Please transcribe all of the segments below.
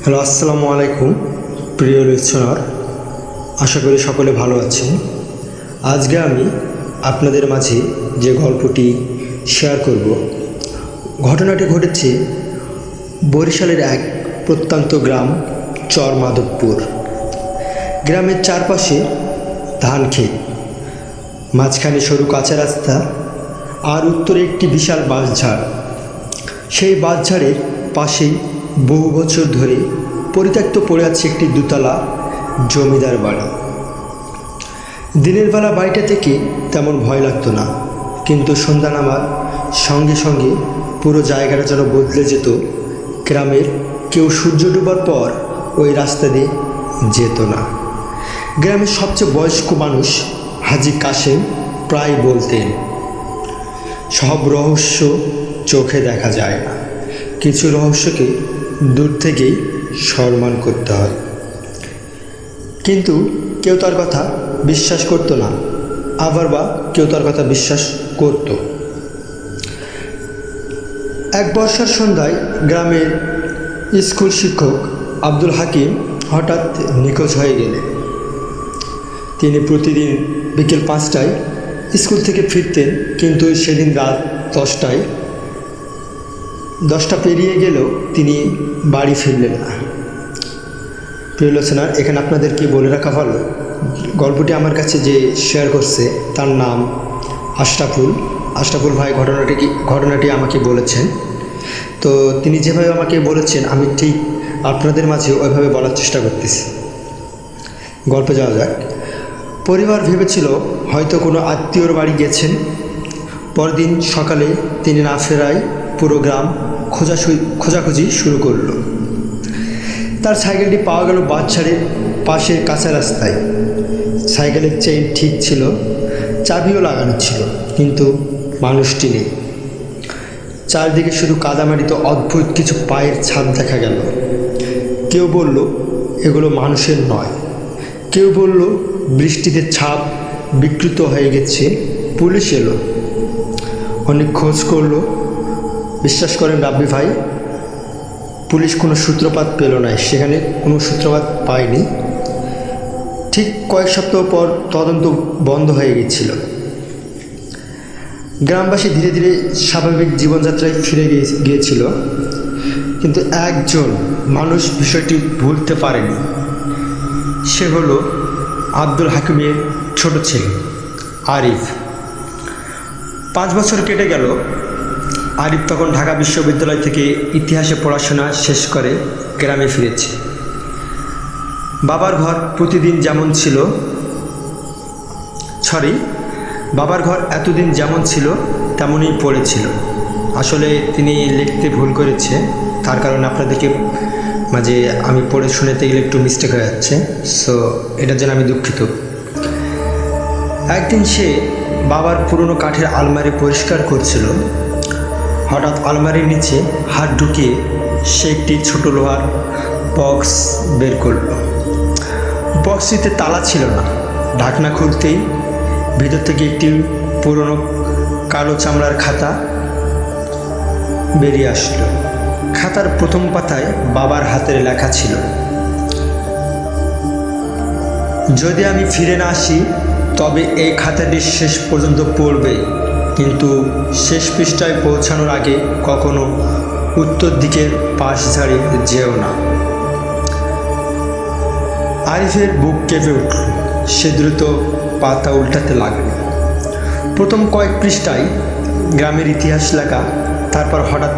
Hello, আসসালামু আলাইকুম প্রিয় লিসনার। আশা করি সকলে ভালো আছেন। আজকে আমি আপনাদের মাঝে যে গল্পটি শেয়ার করব, ঘটনাটি ঘটেছে বরিশালের এক প্রত্যন্ত গ্রাম চর মাধবপুর। গ্রামের চারপাশে ধান ক্ষেত, মাঝখানে সরু কাঁচা রাস্তা আর উত্তরে একটি বিশাল বাঁশঝাড়। সেই বাঁশঝাড়ের পাশেই বহু বছর ধরে পরিত্যক্ত পড়ে আছে একটি দোতলা জমিদার বাড়ি। দিনের বেলা বাড়িটা থেকে তেমন ভয় লাগতো না, কিন্তু সন্ধ্যা নামার সঙ্গে সঙ্গে পুরো জায়গাটা যেন বদলে যেত। গ্রামের কেউ সূর্য ডোবার পর ওই রাস্তা দিয়ে যেত না। গ্রামের সবচেয়ে বয়স্ক মানুষ হাজী কাশেম প্রায় বলতেন, সব রহস্য চোখে দেখা যায় না, কিছু রহস্যকে দূর থেকেই সম্মান করতে হয়। কিন্তু কেউ তার কথা বিশ্বাস করতো না, আবার বা কেউ তার কথা বিশ্বাস করত। এক বর্ষার সন্ধ্যায় গ্রামের স্কুল শিক্ষক আব্দুল হাকিম হঠাৎ নিখোঁজ হয়ে গেলেন। তিনি প্রতিদিন বিকেল 5টায় স্কুল থেকে ফিরতেন, কিন্তু সেদিন রাত 10টা পেরিয়ে গেলেও তিনি বাড়ি ফিরলেন না। প্রিয় লিসনার, এখানে আপনাদেরকে বলে রাখা ভালো, গল্পটি আমার কাছে যে শেয়ার করছে তার নাম আশরাফুল ভাই ঘটনাটি আমাকে বলেছেন। তো তিনি যেভাবে আমাকে বলেছেন আমি ঠিক আপনাদের মাঝে ওইভাবে বলার চেষ্টা করতেছি। গল্পে যাওয়া যাক। পরিবার ভেবেছিল হয়তো কোনো আত্মীয়র বাড়ি গেছেন। পরদিন সকালে তিনি না ফেরায় পুরো গ্রাম খোঁজাখুঁজি শুরু করল। তার সাইকেলটি পাওয়া গেল বাঁশঝাড়ের পাশের কাঁচা রাস্তায়। সাইকেলের চেইন ঠিক ছিল, চাবিও লাগানো ছিল, কিন্তু মানুষটি নেই। চারদিকে শুধু কাদামাটিতে অদ্ভুত কিছু পায়ের ছাপ দেখা গেল। কেউ বলল এগুলো মানুষের নয়, কেউ বলল বৃষ্টিতে ছাপ বিকৃত হয়ে গেছে, পুলিশ এলো। অনেক খোঁজ করলো। বিশ্বাস করেন রাব্বি ভাই, পুলিশ কোনো সূত্রপাত পেল না, সেখানে কোনো সূত্রপাত পায়নি। ঠিক কয়েক সপ্তাহ পর তদন্ত বন্ধ হয়ে গিয়েছিল। গ্রামবাসী ধীরে ধীরে স্বাভাবিক জীবনযাত্রায় ফিরে গিয়েছিল, কিন্তু একজন মানুষ বিষয়টি ভুলতে পারেনি। সে হলো আব্দুল হাকিমের ছোট ছেলে আরিফ। 5 বছর কেটে গেল। আরিফ তখন ঢাকা বিশ্ববিদ্যালয় থেকে ইতিহাসে পড়াশোনা শেষ করে গ্রামে ফিরেছে। বাবার ঘর এতদিন যেমন ছিল তেমনই পড়েছিল। আসলে তিনি লিখতে ভুল করেছে, তার কারণে আপনাদেরকে মাঝে আমি পড়ে শুনেতে গেলে একটু মিস্টেক হয়ে যাচ্ছে, সো এটার জন্য আমি দুঃখিত। একদিন সে বাবার পুরনো কাঠের আলমারি পরিষ্কার করছিল। হঠাৎ আলমারির নিচে হাত ঢুকিয়ে সে একটি ছোট লোহার বক্স বের করল। বক্সটিতে তালা ছিল না। ঢাকনা খুলতেই ভিতর থেকে একটি পুরনো কালো চামড়ার খাতা বেরিয়ে আসলো। খাতার প্রথম পাতায় বাবার হাতের লেখা ছিল, যদি আমি ফিরে না আসি তবে এই খাতাটি শেষ পর্যন্ত পড়বে, কিন্তু শেষ পৃষ্ঠায় পৌঁছানোর আগে কখনো উত্তর দিকের বাঁশঝাড়ে যেও না। আরিফের বুক কেঁপে উঠল। সে দ্রুত পাতা উল্টাতে লাগল। প্রথম কয়েক পৃষ্ঠায় গ্রামের ইতিহাস লেখা, তারপর হঠাৎ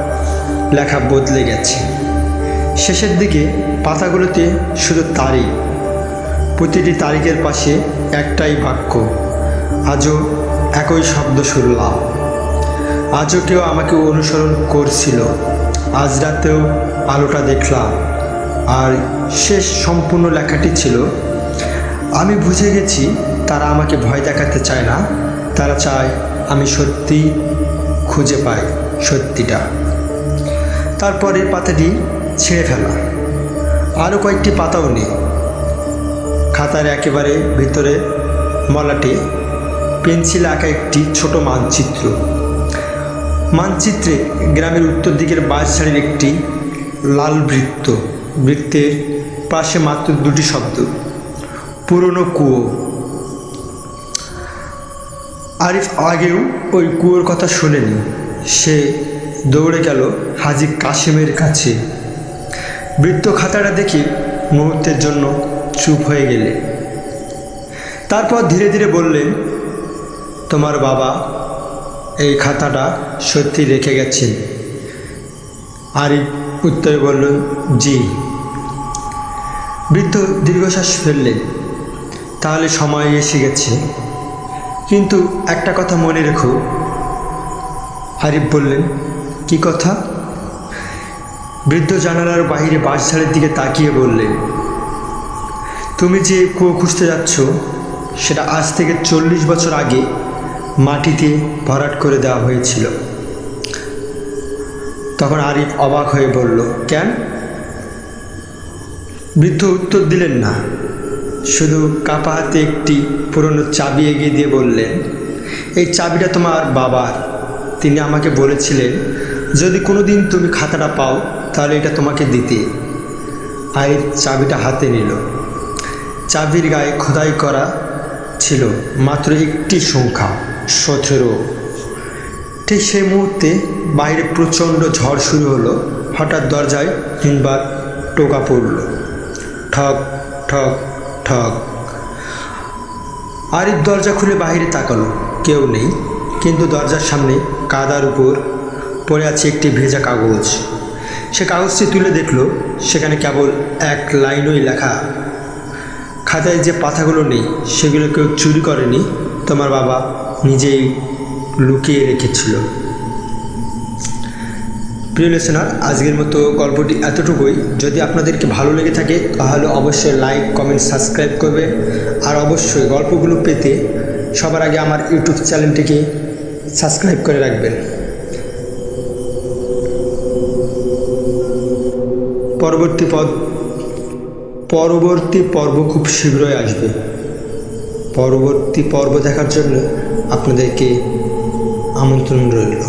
লেখা বদলে গেছে। শেষের দিকে পাতাগুলোতে শুধু তারিখ, প্রতিটি তারিখের পাশে একটাই বাক্য, আজও একই শব্দ শুনলাম, আজও কেউ আমাকে অনুসরণ করছিল, আজ রাতেও আলোটা দেখলাম। আর শেষ সম্পূর্ণ লেখাটি ছিল, আমি বুঝে গেছি তারা আমাকে ভয় দেখাতে চায় না, তারা চায় আমি সত্যি খুঁজে পাই সত্যিটা। তারপরে পাতাটি ছেড়ে ফেলা। আরও কয়েকটি পাতাও নেই। খাতার একেবারে ভিতরে মলাটে পেন্সিল আঁকা একটি ছোট মানচিত্র। মানচিত্রে গ্রামের উত্তর দিকের বাঁশঝাড়ের একটি লাল বৃত্ত, বৃত্তের পাশে মাত্র দুটি শব্দ, পুরনো কুয়ো। আরিফ আগেও ওই কুয়োর কথা শোনেনি। সে দৌড়ে গেল হাজী কাশেমের কাছে। বৃত্ত খাতাটা দেখে মুহূর্তের জন্য চুপ হয়ে গেলে, তারপর ধীরে ধীরে বললেন, তোমার বাবা এই খাতাটা সত্যি রেখে গেছেন? আরিফ উত্তরে বললেন, জি। বৃদ্ধ দীর্ঘশ্বাস ফেললেন, তাহলে সময় এসে গেছে, কিন্তু একটা কথা মনে রেখো। আরিফ বললেন, কি কথা? বৃদ্ধ জানালার বাইরে বাঁশঝাড়ের দিকে তাকিয়ে বললেন, তুমি যে কুয়ো খুঁজতে যাচ্ছ সেটা আজ থেকে 40 বছর আগে মাটিতে ভরাট করে দেওয়া হয়েছিল। তখন আরিফ অবাক হয়ে বলল, কেন? বৃদ্ধ উত্তর দিলেন না, শুধু কাপা হাতে একটি পুরনো চাবি এগিয়ে দিয়ে বললেন, এই চাবিটা তোমার বাবার। তিনি আমাকে বলেছিলেন, যদি কোনো দিন তুমি খাতাটা পাও তাহলে এটা তোমাকে দিতে। আরিফ চাবিটা হাতে নিল। চাবির গায়ে খোদাই করা ছিল মাত্র একটি সংখ্যা, 17। ঠিক সেই মুহূর্তে বাইরে প্রচণ্ড ঝড় শুরু হলো। হঠাৎ দরজায় 3 বার টোকা পড়ল, ঠক ঠক ঠক। আরিফ দরজা খুলে বাইরে তাকালো, কেউ নেই, কিন্তু দরজার সামনে কাদার উপর পড়ে আছে একটি ভেজা কাগজ। সে কাগজটি তুলে দেখল, সেখানে কেবল এক লাইনই লেখা, খাতায় যে পাতাগুলো নেই সেগুলো কেউ চুরি করেনি, তোমার বাবা নিজেই লুকিয়ে রেখেছিল। প্রিয় লিসেনার, আজকের মতো গল্পটি এতটুকুই। যদি আপনাদেরকে ভালো লেগে থাকে তাহলে অবশ্যই লাইক, কমেন্ট, সাবস্ক্রাইব করবে। আর অবশ্যই গল্পগুলো পেতে সবার আগে আমার ইউটিউব চ্যানেলটিকে সাবস্ক্রাইব করে রাখবেন। পরবর্তী পর্ব খুব শীঘ্রই আসবে। পরবর্তী পর্ব দেখার জন্য আপনাদেরকে আমন্ত্রণ রইল।